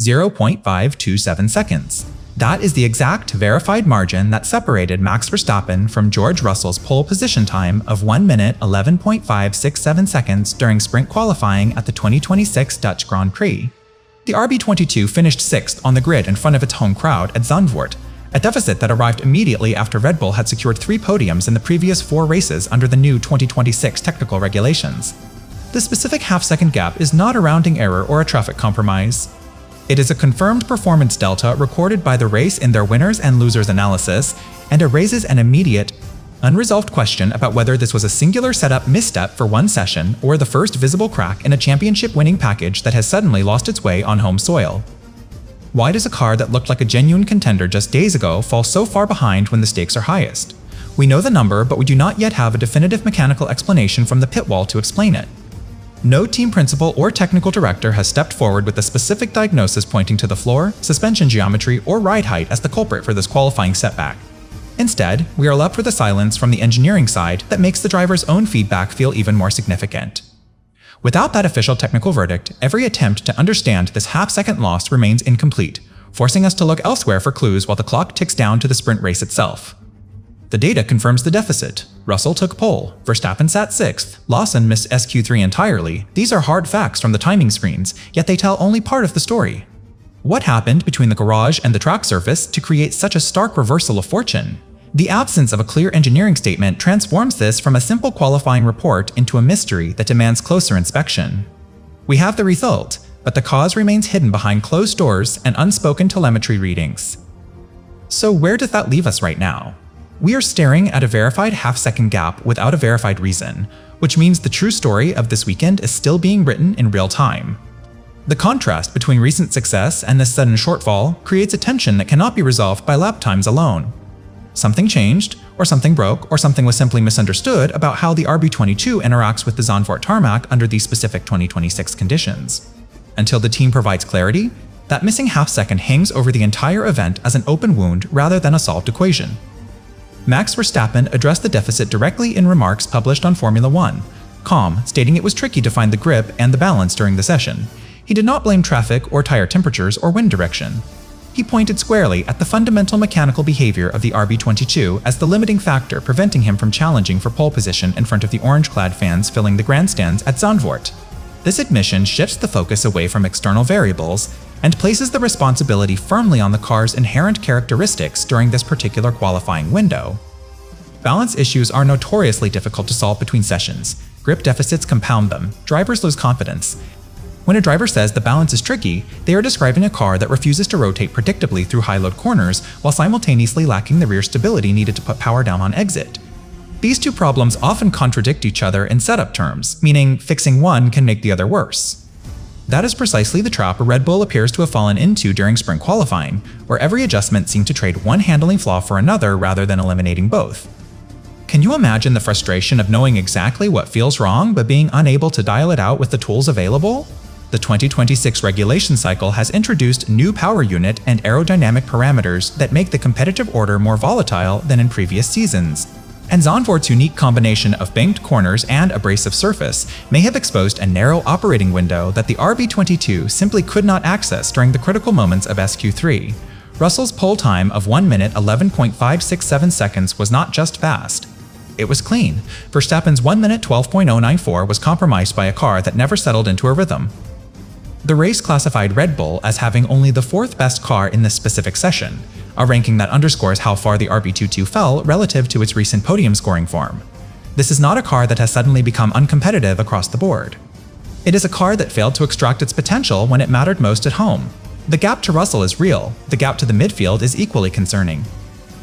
0.527 seconds. That is the exact verified margin that separated Max Verstappen from George Russell's pole position time of 1 minute 11.567 seconds during sprint qualifying at the 2026 Dutch Grand Prix. The RB22 finished 6th on the grid in front of its home crowd at Zandvoort, a deficit that arrived immediately after Red Bull had secured 3 podiums in the previous 4 races under the new 2026 technical regulations. The specific half-second gap is not a rounding error or a traffic compromise. It is a confirmed performance delta recorded by the race in their winners and losers analysis, and it raises an immediate, unresolved question about whether this was a singular setup misstep for one session or the first visible crack in a championship-winning package that has suddenly lost its way on home soil. Why does a car that looked like a genuine contender just days ago fall so far behind when the stakes are highest? We know the number, but we do not yet have a definitive mechanical explanation from the pit wall to explain it. No team principal or technical director has stepped forward with a specific diagnosis pointing to the floor, suspension geometry, or ride height as the culprit for this qualifying setback. Instead, we are left with a silence from the engineering side that makes the driver's own feedback feel even more significant. Without that official technical verdict, every attempt to understand this half-second loss remains incomplete, forcing us to look elsewhere for clues while the clock ticks down to the sprint race itself. The data confirms the deficit. Russell took pole, Verstappen sat 6th, Lawson missed SQ3 entirely. These are hard facts from the timing screens, yet they tell only part of the story. What happened between the garage and the track surface to create such a stark reversal of fortune? The absence of a clear engineering statement transforms this from a simple qualifying report into a mystery that demands closer inspection. We have the result, but the cause remains hidden behind closed doors and unspoken telemetry readings. So where does that leave us right now? We are staring at a verified half-second gap without a verified reason, which means the true story of this weekend is still being written in real time. The contrast between recent success and this sudden shortfall creates a tension that cannot be resolved by lap times alone. Something changed, or something broke, or something was simply misunderstood about how the RB22 interacts with the Zandvoort tarmac under these specific 2026 conditions. Until the team provides clarity, that missing half-second hangs over the entire event as an open wound rather than a solved equation. Max Verstappen addressed the deficit directly in remarks published on Formula 1, stating it was tricky to find the grip and the balance during the session. He did not blame traffic or tire temperatures or wind direction. He pointed squarely at the fundamental mechanical behavior of the RB22 as the limiting factor preventing him from challenging for pole position in front of the orange-clad fans filling the grandstands at Zandvoort. This admission shifts the focus away from external variables and places the responsibility firmly on the car's inherent characteristics during this particular qualifying window. Balance issues are notoriously difficult to solve between sessions. Grip deficits compound them, drivers lose confidence. When a driver says the balance is tricky, they are describing a car that refuses to rotate predictably through high-load corners while simultaneously lacking the rear stability needed to put power down on exit. These two problems often contradict each other in setup terms, meaning fixing one can make the other worse. That is precisely the trap Red Bull appears to have fallen into during sprint qualifying, where every adjustment seemed to trade one handling flaw for another rather than eliminating both. Can you imagine the frustration of knowing exactly what feels wrong but being unable to dial it out with the tools available? The 2026 regulation cycle has introduced new power unit and aerodynamic parameters that make the competitive order more volatile than in previous seasons. And Zandvoort's unique combination of banked corners and abrasive surface may have exposed a narrow operating window that the RB22 simply could not access during the critical moments of SQ3. Russell's pole time of 1 minute 11.567 seconds was not just fast. It was clean. Verstappen's 1 minute 12.094 was compromised by a car that never settled into a rhythm. The race classified Red Bull as having only the 4th best car in this specific session, a ranking that underscores how far the RB22 fell relative to its recent podium scoring form. This is not a car that has suddenly become uncompetitive across the board. It is a car that failed to extract its potential when it mattered most at home. The gap to Russell is real, the gap to the midfield is equally concerning.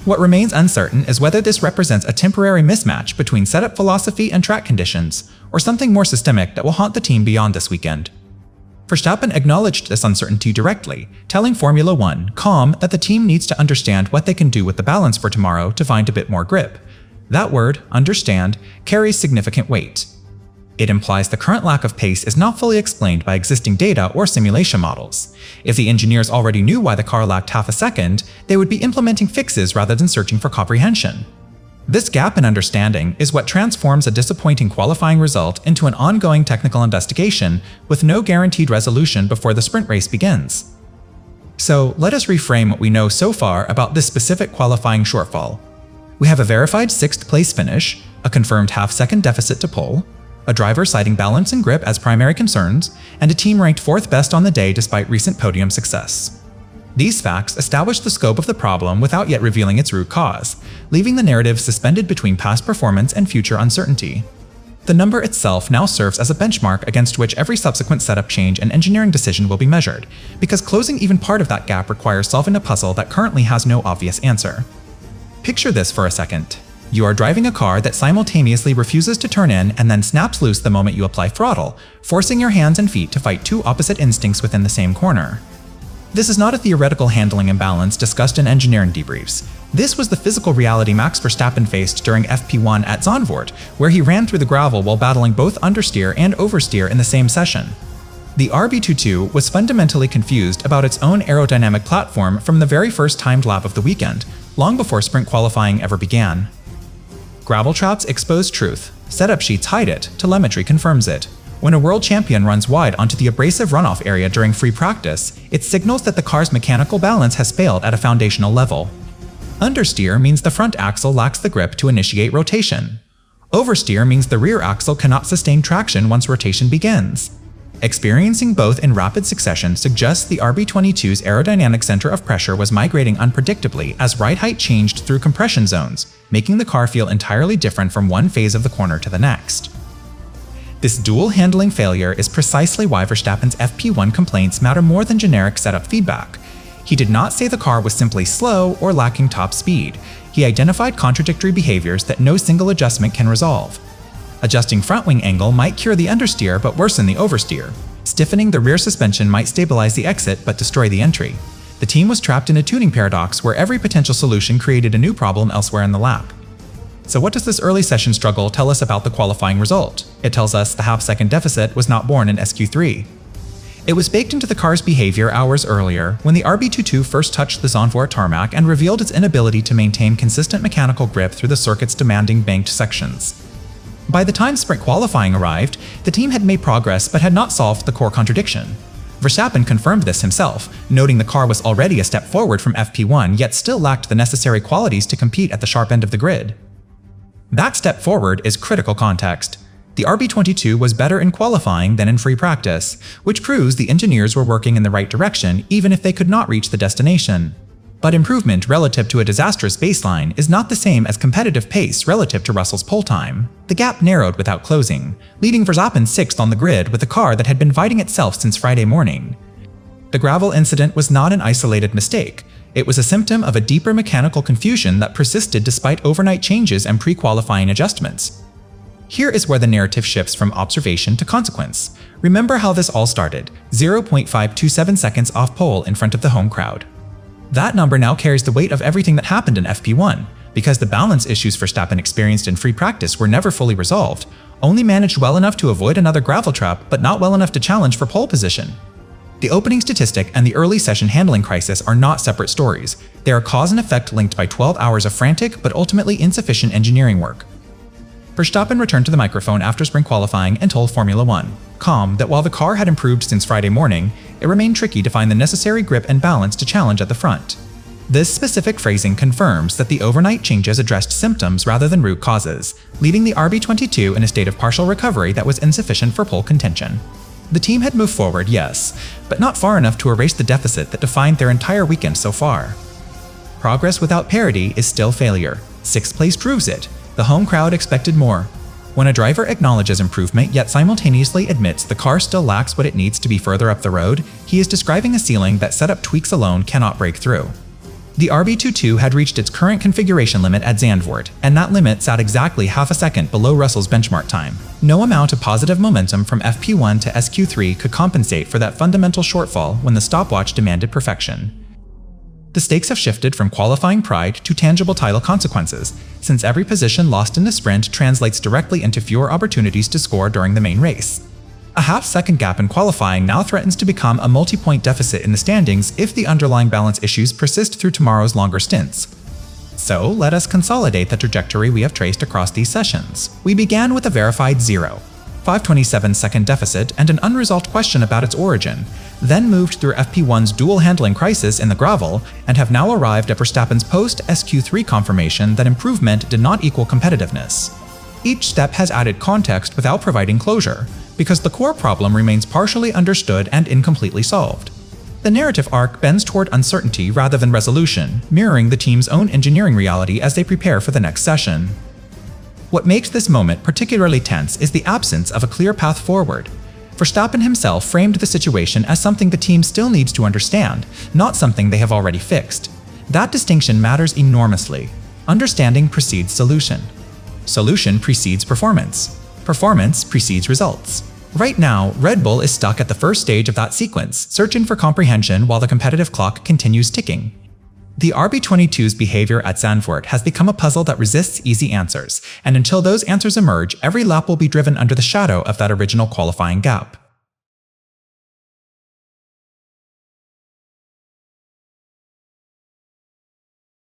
What remains uncertain is whether this represents a temporary mismatch between setup philosophy and track conditions, or something more systemic that will haunt the team beyond this weekend. Verstappen acknowledged this uncertainty directly, telling Formula 1 that the team needs to understand what they can do with the balance for tomorrow to find a bit more grip. That word, understand, carries significant weight. It implies the current lack of pace is not fully explained by existing data or simulation models. If the engineers already knew why the car lacked half a second, they would be implementing fixes rather than searching for comprehension. This gap in understanding is what transforms a disappointing qualifying result into an ongoing technical investigation with no guaranteed resolution before the sprint race begins. So let us reframe what we know so far about this specific qualifying shortfall. We have a verified 6th place finish, a confirmed half-second deficit to pole, a driver citing balance and grip as primary concerns, and a team ranked 4th best on the day despite recent podium success. These facts establish the scope of the problem without yet revealing its root cause, leaving the narrative suspended between past performance and future uncertainty. The number itself now serves as a benchmark against which every subsequent setup change and engineering decision will be measured, because closing even part of that gap requires solving a puzzle that currently has no obvious answer. Picture this for a second. You are driving a car that simultaneously refuses to turn in and then snaps loose the moment you apply throttle, forcing your hands and feet to fight two opposite instincts within the same corner. This is not a theoretical handling imbalance discussed in engineering debriefs. This was the physical reality Max Verstappen faced during FP1 at Zandvoort, where he ran through the gravel while battling both understeer and oversteer in the same session. The RB22 was fundamentally confused about its own aerodynamic platform from the very first timed lap of the weekend, long before sprint qualifying ever began. Gravel traps expose truth, setup sheets hide it, telemetry confirms it. When a world champion runs wide onto the abrasive runoff area during free practice, it signals that the car's mechanical balance has failed at a foundational level. Understeer means the front axle lacks the grip to initiate rotation. Oversteer means the rear axle cannot sustain traction once rotation begins. Experiencing both in rapid succession suggests the RB22's aerodynamic center of pressure was migrating unpredictably as ride height changed through compression zones, making the car feel entirely different from one phase of the corner to the next. This dual handling failure is precisely why Verstappen's FP1 complaints matter more than generic setup feedback. He did not say the car was simply slow or lacking top speed. He identified contradictory behaviors that no single adjustment can resolve. Adjusting front wing angle might cure the understeer but worsen the oversteer. Stiffening the rear suspension might stabilize the exit but destroy the entry. The team was trapped in a tuning paradox where every potential solution created a new problem elsewhere in the lap. So what does this early session struggle tell us about the qualifying result? It tells us the half-second deficit was not born in SQ3. It was baked into the car's behavior hours earlier when the RB22 first touched the Zandvoort tarmac and revealed its inability to maintain consistent mechanical grip through the circuit's demanding banked sections. By the time sprint qualifying arrived, the team had made progress but had not solved the core contradiction. Verstappen confirmed this himself, noting the car was already a step forward from FP1 yet still lacked the necessary qualities to compete at the sharp end of the grid. That step forward is critical context. The RB22 was better in qualifying than in free practice, which proves the engineers were working in the right direction even if they could not reach the destination. But improvement relative to a disastrous baseline is not the same as competitive pace relative to Russell's pole time. The gap narrowed without closing, leaving Verstappen 6th on the grid with a car that had been fighting itself since Friday morning. The gravel incident was not an isolated mistake. It was a symptom of a deeper mechanical confusion that persisted despite overnight changes and pre-qualifying adjustments. Here is where the narrative shifts from observation to consequence. Remember how this all started, 0.527 seconds off pole in front of the home crowd. That number now carries the weight of everything that happened in FP1, because the balance issues Verstappen experienced in free practice were never fully resolved, only managed well enough to avoid another gravel trap but not well enough to challenge for pole position. The opening statistic and the early session handling crisis are not separate stories. They are cause and effect linked by 12 hours of frantic but ultimately insufficient engineering work. Verstappen returned to the microphone after sprint qualifying and told Formula 1, calm, that while the car had improved since Friday morning, it remained tricky to find the necessary grip and balance to challenge at the front. This specific phrasing confirms that the overnight changes addressed symptoms rather than root causes, leaving the RB22 in a state of partial recovery that was insufficient for pole contention. The team had moved forward, yes, but not far enough to erase the deficit that defined their entire weekend so far. Progress without parity is still failure. 6th place proves it. The home crowd expected more. When a driver acknowledges improvement yet simultaneously admits the car still lacks what it needs to be further up the road, he is describing a ceiling that setup tweaks alone cannot break through. The RB22 had reached its current configuration limit at Zandvoort, and that limit sat exactly half a second below Russell's benchmark time. No amount of positive momentum from FP1 to SQ3 could compensate for that fundamental shortfall when the stopwatch demanded perfection. The stakes have shifted from qualifying pride to tangible title consequences, since every position lost in the sprint translates directly into fewer opportunities to score during the main race. A half-second gap in qualifying now threatens to become a multi-point deficit in the standings if the underlying balance issues persist through tomorrow's longer stints. So let us consolidate the trajectory we have traced across these sessions. We began with a verified 0, 527-second deficit and an unresolved question about its origin. then moved through FP1's dual handling crisis in the gravel, and have now arrived at Verstappen's post-SQ3 confirmation that improvement did not equal competitiveness. Each step has added context without providing closure, because the core problem remains partially understood and incompletely solved. The narrative arc bends toward uncertainty rather than resolution, mirroring the team's own engineering reality as they prepare for the next session. What makes this moment particularly tense is the absence of a clear path forward. Verstappen himself framed the situation as something the team still needs to understand, not something they have already fixed. That distinction matters enormously. Understanding precedes solution. Solution precedes performance. Performance precedes results. Right now, Red Bull is stuck at the first stage of that sequence, searching for comprehension while the competitive clock continues ticking. The RB22's behavior at Zandvoort has become a puzzle that resists easy answers, and until those answers emerge, every lap will be driven under the shadow of that original qualifying gap.